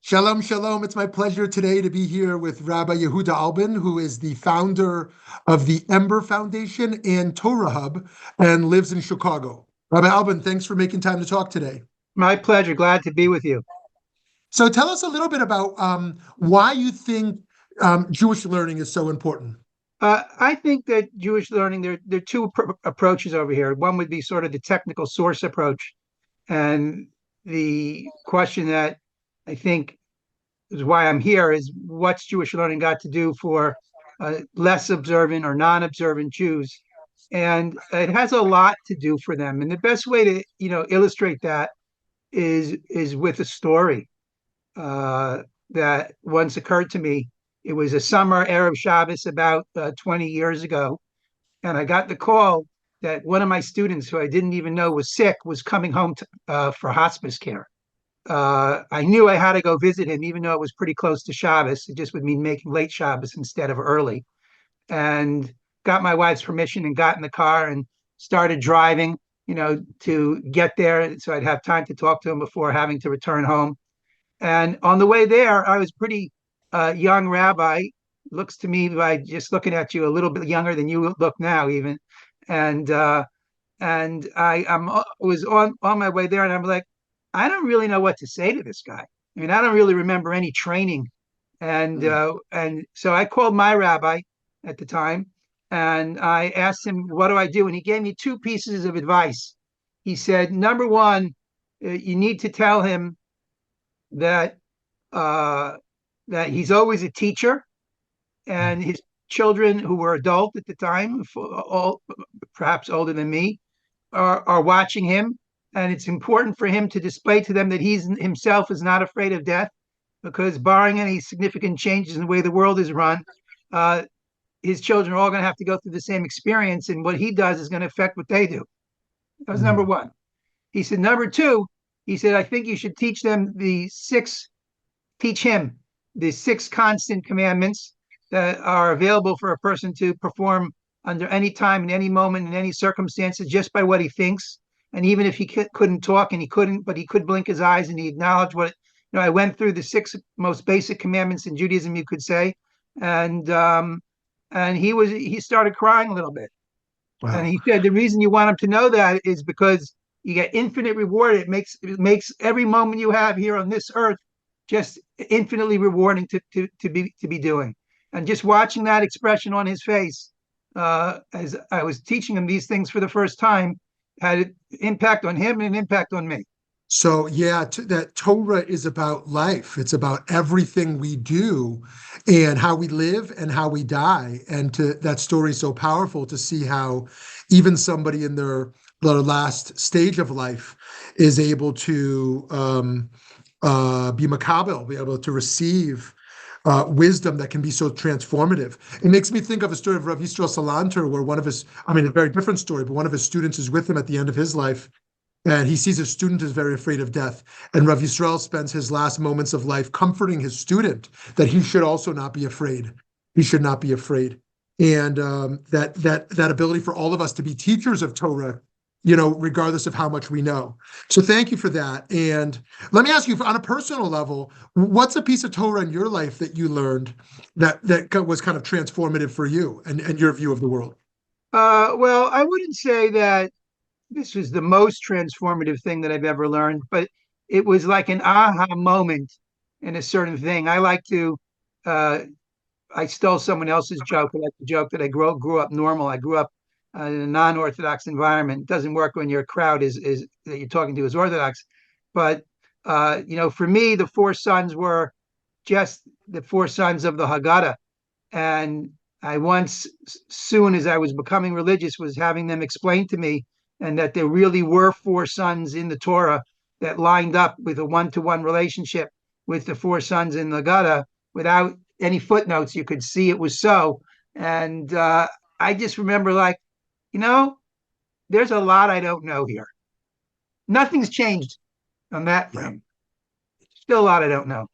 Shalom, shalom. It's my pleasure today to be here with Rabbi Yehuda Albin, who is the founder of the Ember Foundation and TORAHUB and lives in Chicago. Rabbi Albin, thanks for making time to talk today. My pleasure. Glad to be with you. So tell us a little bit about why you think Jewish learning is so important. I think that Jewish learning, there are two approaches over here. One would be sort of the technical source approach. And the question that I think is why I'm here is what's Jewish learning got to do for less observant or non-observant Jews? And it has a lot to do for them. And the best way to, illustrate that is with a story uh, that once occurred to me. It was a summer Erev Shabbos about 20 years ago. And I got the call that one of my students, who I didn't even know was sick, was coming home for hospice care. I knew I had to go visit him, even though it was pretty close to Shabbos. It just would mean making late Shabbos instead of early. And got my wife's permission and got in the car and started driving, to get there so I'd have time to talk to him before having to return home. And on the way there, I was pretty young rabbi. Looks to me, by just looking at you, a little bit younger than you look now, even. And I was on my way there, and I'm like, I don't really know what to say to this guy. I mean, I don't really remember any training, and so I called my rabbi at the time, and I asked him, what do I do? And he gave me two pieces of advice. He said, number one, you need to tell him that uh, that he's always a teacher, and his children, who were adult at the time, all perhaps older than me, are watching him, and it's important for him to display to them that he's himself is not afraid of death, because barring any significant changes in the way the world is run, uh, his children are all going to have to go through the same experience, and what he does is going to affect what they do. That was number Mm. one. He said, number two, he said, I think you should teach him the six constant commandments that are available for a person to perform under any time, in any moment, in any circumstances, just by what he thinks. And even if he couldn't talk, and he couldn't, but he could blink his eyes and he acknowledged what, I went through the six most basic commandments in Judaism, you could say. And he started crying a little bit. And Wow. he said the reason you want him to know that is because you get infinite reward. It makes every moment you have here on this earth just infinitely rewarding to be doing. And just watching that expression on his face as I was teaching him these things for the first time had an impact on him and an impact on me. So yeah, that Torah is about life. It's about everything we do and how we live and how we die. And that story is so powerful to see how even somebody in their last stage of life is able to be makabel, be able to receive wisdom that can be so transformative. It makes me think of a story of Rav Yisrael Salanter, where one of his, I mean, a very different story, but one of his students is with him at the end of his life. And he sees his student is very afraid of death. And Rav Yisrael spends his last moments of life comforting his student that he should also not be afraid. He should not be afraid. And that ability for all of us to be teachers of Torah, regardless of how much we know. So thank you for that. And let me ask you, on a personal level, what's a piece of Torah in your life that you learned that was kind of transformative for you and your view of the world? Well, I wouldn't say that this was the most transformative thing that I've ever learned, but it was like an aha moment in a certain thing. Uh, I stole someone else's joke. I like the joke that I grew up normal. I grew up in a non-Orthodox environment. It doesn't work when your crowd is that you're talking to is Orthodox. But, for me, the four sons were just the four sons of the Haggadah. And I once, soon as I was becoming religious, was having them explain to me, and that there really were four sons in the Torah that lined up with a one-to-one relationship with the four sons in the Haggadah without any footnotes. You could see it was so. And I just remember, like, you know, there's a lot I don't know here. Nothing's changed on that Yeah. front. Still a lot I don't know.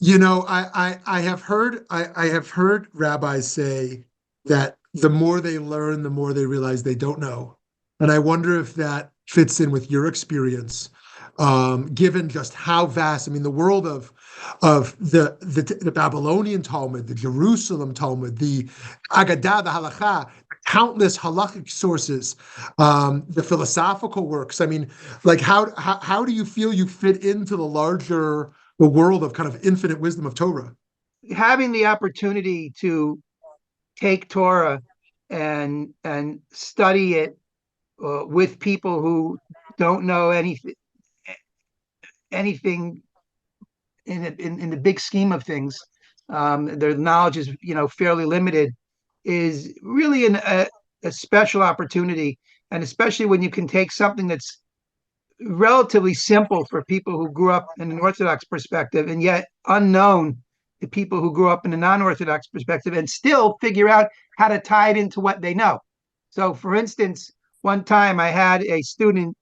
I have heard rabbis say that the more they learn, the more they realize they don't know. And I wonder if that fits in with your experience given just how vast. I mean, the world of the Babylonian Talmud, the Jerusalem Talmud, the Agadah, the Halakha, countless halachic sources, the philosophical works. I mean, like how do you feel you fit into the world of kind of infinite wisdom of Torah? Having the opportunity to take Torah and study it with people who don't know anything in the big scheme of things, their knowledge is fairly limited, is really a special opportunity, and especially when you can take something that's relatively simple for people who grew up in an Orthodox perspective and yet unknown to people who grew up in a non-Orthodox perspective, and still figure out how to tie it into what they know. So, for instance, one time I had a student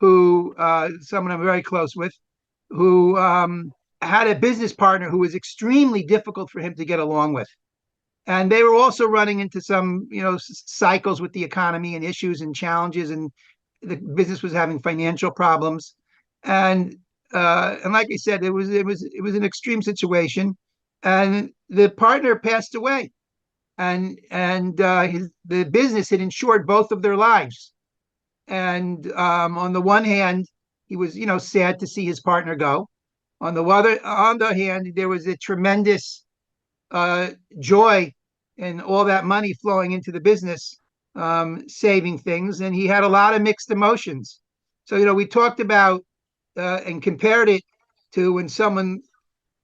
who, someone I'm very close with, who had a business partner who was extremely difficult for him to get along with. And they were also running into some, cycles with the economy and issues and challenges, and the business was having financial problems. And like I said, it was an extreme situation, and the partner passed away, and the business had insured both of their lives. And on the one hand, he was sad to see his partner go. On the other hand, there was a tremendous joy and all that money flowing into the business, saving things, and he had a lot of mixed emotions. So we talked about and compared it to when someone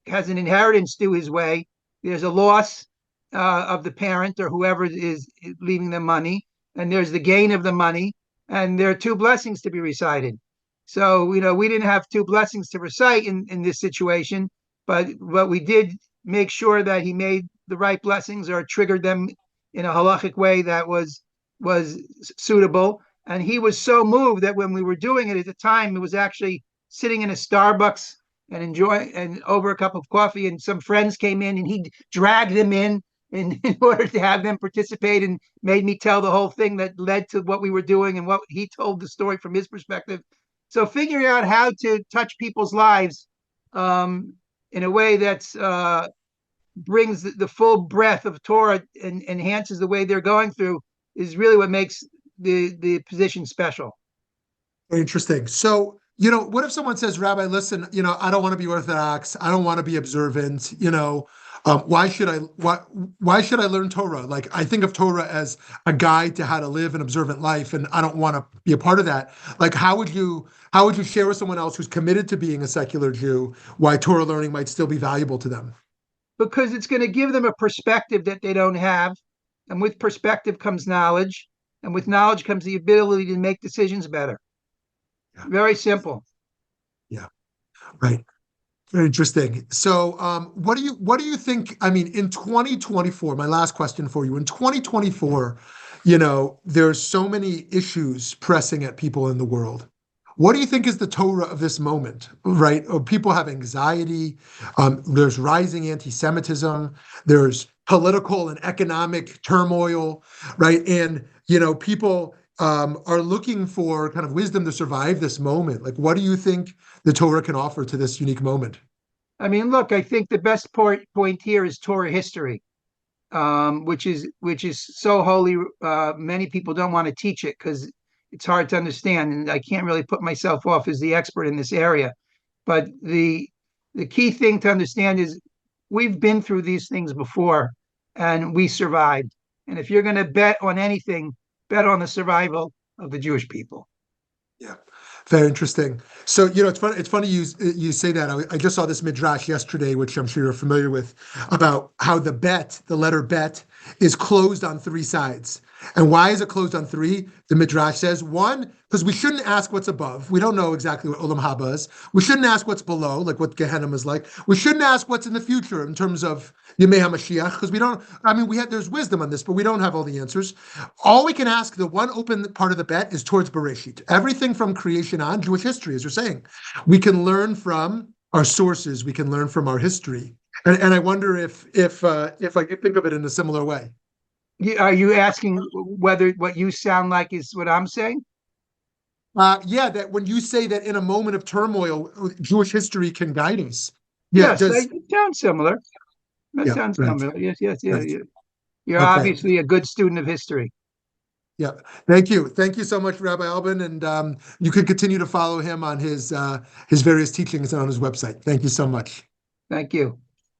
has an inheritance due his way. There's a loss of the parent or whoever is leaving the money, and there's the gain of the money, and there are two blessings to be recited. So we didn't have two blessings to recite in this situation, but we did make sure that he made the right blessings or triggered them in a halachic way that was suitable. And he was so moved that when we were doing it at the time, it was actually sitting in a Starbucks and enjoying and over a cup of coffee, and some friends came in and he dragged them in order to have them participate, and made me tell the whole thing that led to what we were doing, and what he told the story from his perspective. So figuring out how to touch people's lives in a way that's brings the full breadth of Torah and enhances the way they're going through is really what makes the position special. Interesting. So, what if someone says, Rabbi, listen, I don't want to be Orthodox. I don't want to be observant. Why should I learn Torah? Like, I think of Torah as a guide to how to live an observant life, and I don't want to be a part of that. Like, how would you share with someone else who's committed to being a secular Jew why Torah learning might still be valuable to them? Because it's going to give them a perspective that they don't have, and with perspective comes knowledge, and with knowledge comes the ability to make decisions better. Yeah. Very simple. Yeah, right. Very interesting. So, what do you think? I mean, in 2024, my last question for you. In 2024, there's so many issues pressing at people in the world. What do you think is the Torah of this moment, right? People have anxiety. There's rising anti-Semitism. There's political and economic turmoil, right? And, people are looking for kind of wisdom to survive this moment. Like, what do you think the Torah can offer to this unique moment? I mean, look, I think the best point here is Torah history, which is so holy. Many people don't want to teach it because it's hard to understand, and I can't really put myself off as the expert in this area. But the key thing to understand is we've been through these things before, and we survived. And if you're going to bet on anything, bet on the survival of the Jewish people. Yeah, very interesting. So, it's funny. It's funny you say that. I just saw this midrash yesterday, which I'm sure you're familiar with, about how the letter bet, is closed on three sides. And why is it closed on three? The midrash says, one, because we shouldn't ask what's above. We don't know exactly what Olam Haba is. We shouldn't ask what's below, like what Gehenna is like. We shouldn't ask what's in the future in terms of Yemei HaMashiach, because we don't. I mean, there's wisdom on this, but we don't have all the answers. All we can ask, the one open part of the bet, is towards Bereshit. Everything from creation on, Jewish history, as you're saying, we can learn from our sources. We can learn from our history, and I wonder if I could think of it in a similar way. Are you asking whether what you sound like is what I'm saying? Yeah, that when you say that in a moment of turmoil, Jewish history can guide us. Yeah, Yes, does it sounds similar. That yeah, sounds right, similar. Yes, yes, yeah. right. You're Okay. obviously a good student of history. Yeah. Thank you. Thank you so much, Rabbi Albin. And you can continue to follow him on his various teachings on his website. Thank you so much. Thank you.